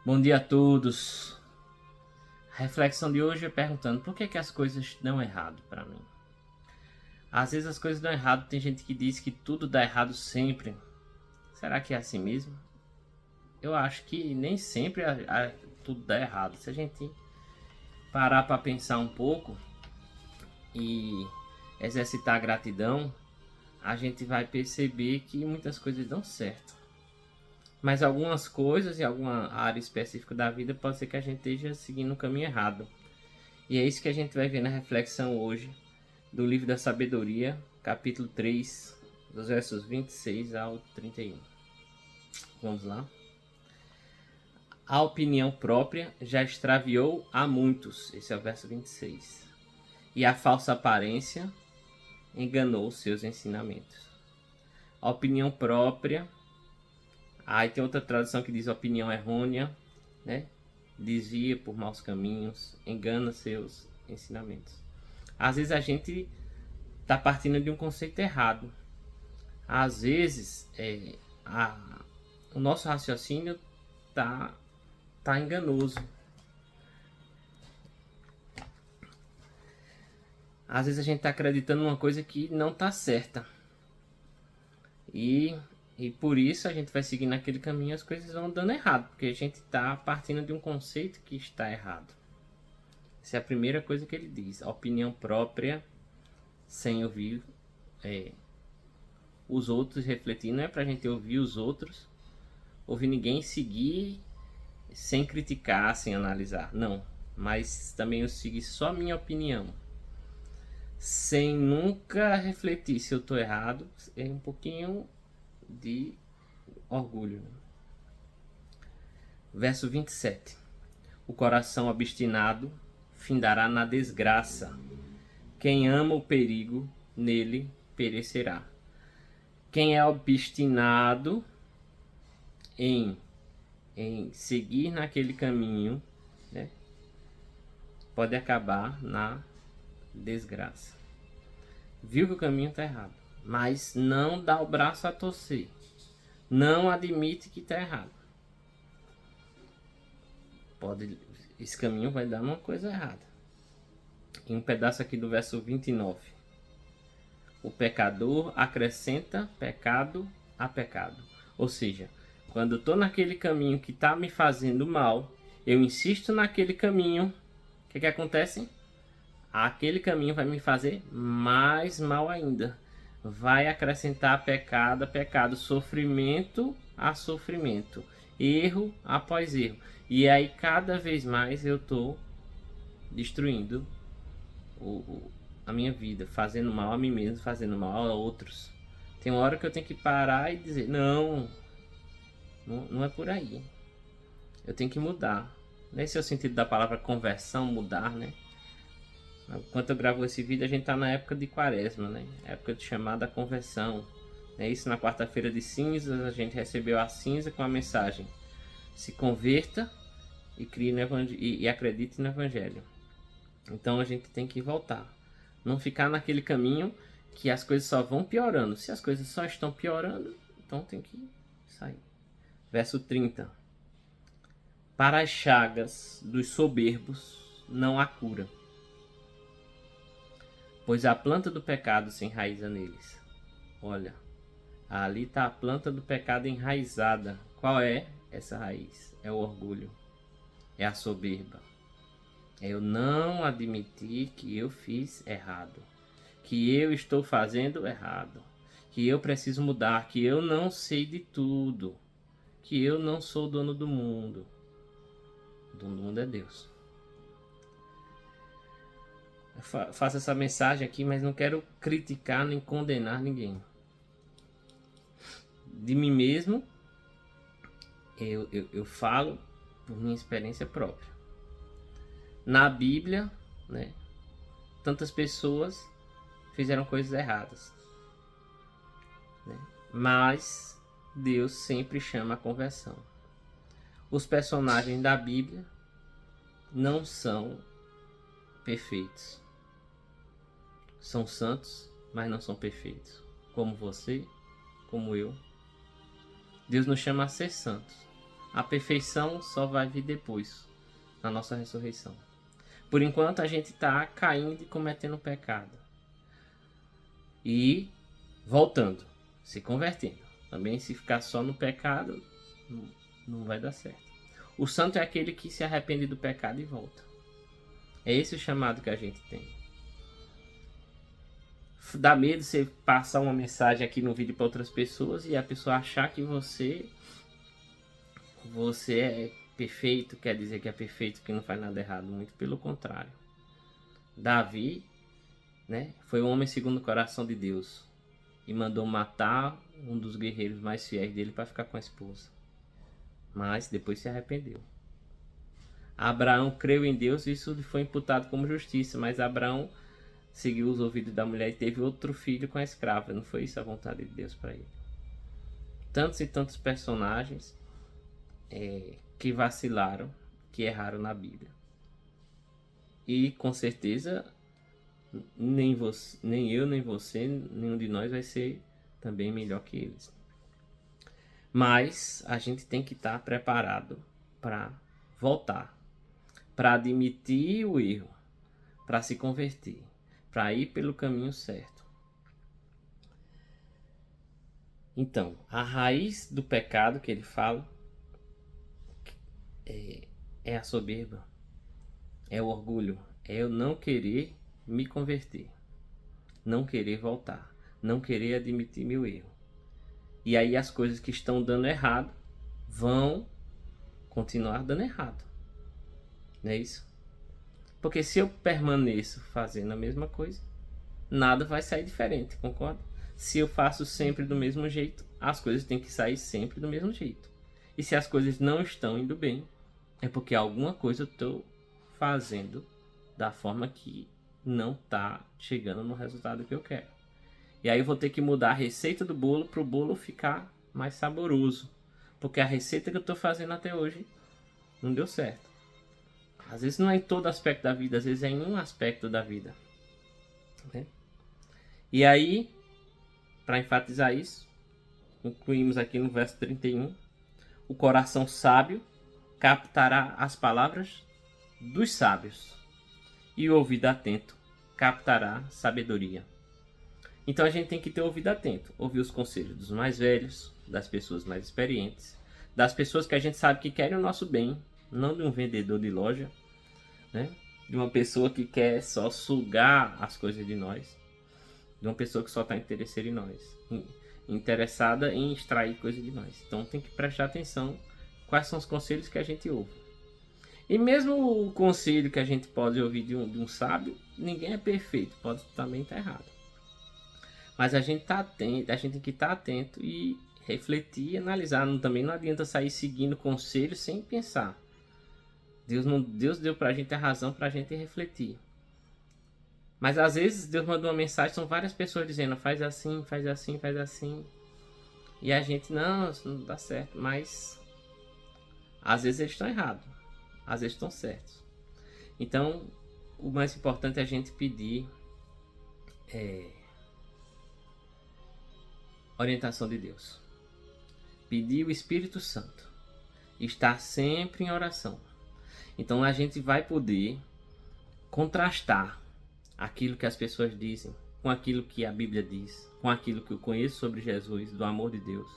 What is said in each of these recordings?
Bom dia a todos. A reflexão de hoje é perguntando por que as coisas dão errado para mim. Às vezes as coisas dão errado, tem gente que diz que tudo dá errado sempre. Será que é assim mesmo? Eu acho que nem sempre tudo dá errado. Se a gente parar para pensar um pouco e exercitar a gratidão, a gente vai perceber que muitas coisas dão certo. Mas algumas coisas em alguma área específica da vida pode ser que a gente esteja seguindo o caminho errado. E é isso que a gente vai ver na reflexão hoje do livro da sabedoria, capítulo 3, dos versos 26 ao 31. Vamos lá. A opinião própria já extraviou a muitos, esse é o verso 26. E a falsa aparência enganou seus ensinamentos. A opinião própria, aí tem outra tradução que diz opinião errônea, né? Desvia por maus caminhos, engana seus ensinamentos. Às vezes a gente está partindo de um conceito errado. Às vezes o nosso raciocínio tá enganoso. Às vezes a gente está acreditando numa coisa que não está certa. E por isso a gente vai seguir naquele caminho e as coisas vão dando errado. Porque a gente está partindo de um conceito que está errado. Essa é a primeira coisa que ele diz. A opinião própria, sem ouvir os outros, refletir. Não é pra gente ouvir os outros, ouvir ninguém, seguir sem criticar, sem analisar. Não. Mas também eu seguir só a minha opinião. Sem nunca refletir se eu tô errado. É um pouquinho de orgulho. Verso 27. O coração obstinado findará na desgraça. Quem ama o perigo, nele perecerá. Quem é obstinado em seguir naquele caminho, né, pode acabar na desgraça. Viu que o caminho está errado, mas não dá o braço a torcer. Não admite que está errado. Esse caminho vai dar uma coisa errada. Em um pedaço aqui do verso 29. O pecador acrescenta pecado a pecado. Ou seja, quando eu estou naquele caminho que está me fazendo mal, eu insisto naquele caminho, o que acontece? Aquele caminho vai me fazer mais mal ainda. Vai acrescentar pecado a pecado, sofrimento a sofrimento, erro após erro. E aí cada vez mais eu estou destruindo a minha vida, fazendo mal a mim mesmo, fazendo mal a outros. Tem uma hora que eu tenho que parar e dizer, não é por aí. Eu tenho que mudar. Esse é o sentido da palavra conversão, mudar, né? Enquanto eu gravo esse vídeo, a gente tá na época de quaresma, né? Época de chamada conversão. É isso, na quarta-feira de cinzas, a gente recebeu a cinza com a mensagem: se converta e crie no e acredite no evangelho. Então a gente tem que voltar. Não ficar naquele caminho que as coisas só vão piorando. Se as coisas só estão piorando, então tem que sair. Verso 30. Para as chagas dos soberbos não há cura, pois a planta do pecado se enraiza neles. Olha, ali está a planta do pecado enraizada. Qual é essa raiz? É o orgulho, é a soberba. É eu não admitir que eu fiz errado, que eu estou fazendo errado, que eu preciso mudar, que eu não sei de tudo, que eu não sou dono do mundo. O dono do mundo é Deus. Eu faço essa mensagem aqui, mas não quero criticar nem condenar ninguém. De mim mesmo, eu falo por minha experiência própria. Na Bíblia, né, tantas pessoas fizeram coisas erradas, né? Mas Deus sempre chama a conversão. Os personagens da Bíblia não são perfeitos. São santos, mas não são perfeitos. Como você, como eu. Deus nos chama a ser santos, A perfeição só vai vir depois, na nossa ressurreição. Por enquanto a gente está caindo e cometendo pecado. E voltando, se convertendo. Também se ficar só no pecado, não vai dar certo. O santo é aquele que se arrepende do pecado e volta. É esse o chamado que a gente tem. Dá medo você passar uma mensagem aqui no vídeo para outras pessoas e a pessoa achar que você é perfeito, quer dizer que é perfeito, que não faz nada errado. Muito pelo contrário. Davi, né, foi um homem segundo o coração de Deus e mandou matar um dos guerreiros mais fiéis dele para ficar com a esposa. Mas depois se arrependeu. Abraão creu em Deus e isso lhe foi imputado como justiça, mas Abraão seguiu os ouvidos da mulher e teve outro filho com a escrava. Não foi isso a vontade de Deus para ele. Tantos e tantos personagens que vacilaram, que erraram na Bíblia. E com certeza nem eu, nem você, nenhum de nós vai ser também melhor que eles. Mas a gente tem que estar preparado para voltar, para admitir o erro, para se converter, para ir pelo caminho certo. Então, a raiz do pecado que ele fala é a soberba, é o orgulho, é eu não querer me converter, não querer voltar, não querer admitir meu erro. E aí as coisas que estão dando errado vão continuar dando errado. Não é isso? Porque se eu permaneço fazendo a mesma coisa, nada vai sair diferente, concorda? Se eu faço sempre do mesmo jeito, as coisas têm que sair sempre do mesmo jeito. E se as coisas não estão indo bem, é porque alguma coisa eu estou fazendo da forma que não está chegando no resultado que eu quero. E aí eu vou ter que mudar a receita do bolo para o bolo ficar mais saboroso. Porque a receita que eu estou fazendo até hoje não deu certo. Às vezes não é em todo aspecto da vida, às vezes é em um aspecto da vida. Né? E aí, para enfatizar isso, incluímos aqui no verso 31, o coração sábio captará as palavras dos sábios, e o ouvido atento captará sabedoria. Então a gente tem que ter ouvido atento, ouvir os conselhos dos mais velhos, das pessoas mais experientes, das pessoas que a gente sabe que querem o nosso bem, não de um vendedor de loja, né? De uma pessoa que quer só sugar as coisas de nós, de uma pessoa que só está interessada em nós, interessada em extrair coisas de nós. Então tem que prestar atenção quais são os conselhos que a gente ouve. E mesmo o conselho que a gente pode ouvir de um sábio, ninguém é perfeito, pode também estar errado. Mas a gente tem que estar atento e refletir e analisar. Também não adianta sair seguindo conselhos sem pensar. Deus deu pra gente a razão pra gente refletir. Mas às vezes Deus manda uma mensagem, são várias pessoas dizendo faz assim, faz assim, faz assim. E a gente, não, isso não dá certo. Mas às vezes eles estão errados, às vezes estão certos. Então o mais importante é a gente pedir orientação de Deus. Pedir o Espírito Santo. Estar sempre em oração. Então a gente vai poder contrastar aquilo que as pessoas dizem com aquilo que a Bíblia diz, com aquilo que eu conheço sobre Jesus, do amor de Deus.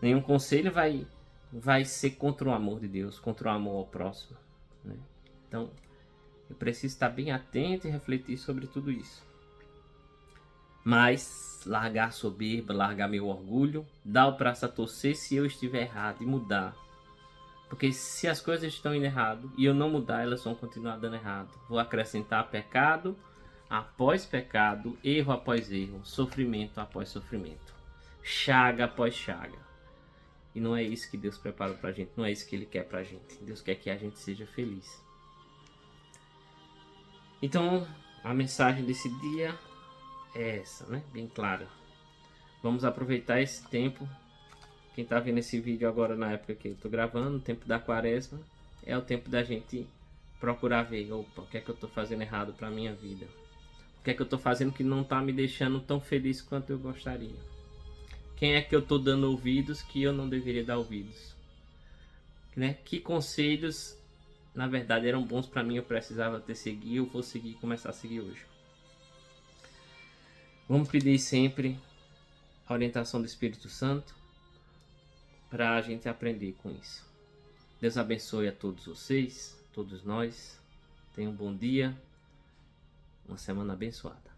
Nenhum conselho vai ser contra o amor de Deus, contra o amor ao próximo. Né? Então eu preciso estar bem atento e refletir sobre tudo isso. Mas largar a soberba, largar meu orgulho, dar o braço a torcer se eu estiver errado e mudar. Porque se as coisas estão indo errado e eu não mudar, elas vão continuar dando errado. Vou acrescentar pecado após pecado, erro após erro, sofrimento após sofrimento, chaga após chaga. E não é isso que Deus preparou pra gente, não é isso que Ele quer pra gente. Deus quer que a gente seja feliz. Então, a mensagem desse dia é essa, né? Bem clara. Vamos aproveitar esse tempo. Quem está vendo esse vídeo agora na época que eu estou gravando, o tempo da quaresma, é o tempo da gente procurar ver, opa, o que é que eu estou fazendo errado para a minha vida? O que é que eu estou fazendo que não está me deixando tão feliz quanto eu gostaria? Quem é que eu estou dando ouvidos que eu não deveria dar ouvidos? né? Que conselhos, na verdade, eram bons para mim, eu precisava ter seguido, eu vou seguir, começar a seguir hoje. Vamos pedir sempre a orientação do Espírito Santo para a gente aprender com isso. Deus abençoe a todos vocês, todos nós. Tenham um bom dia, uma semana abençoada.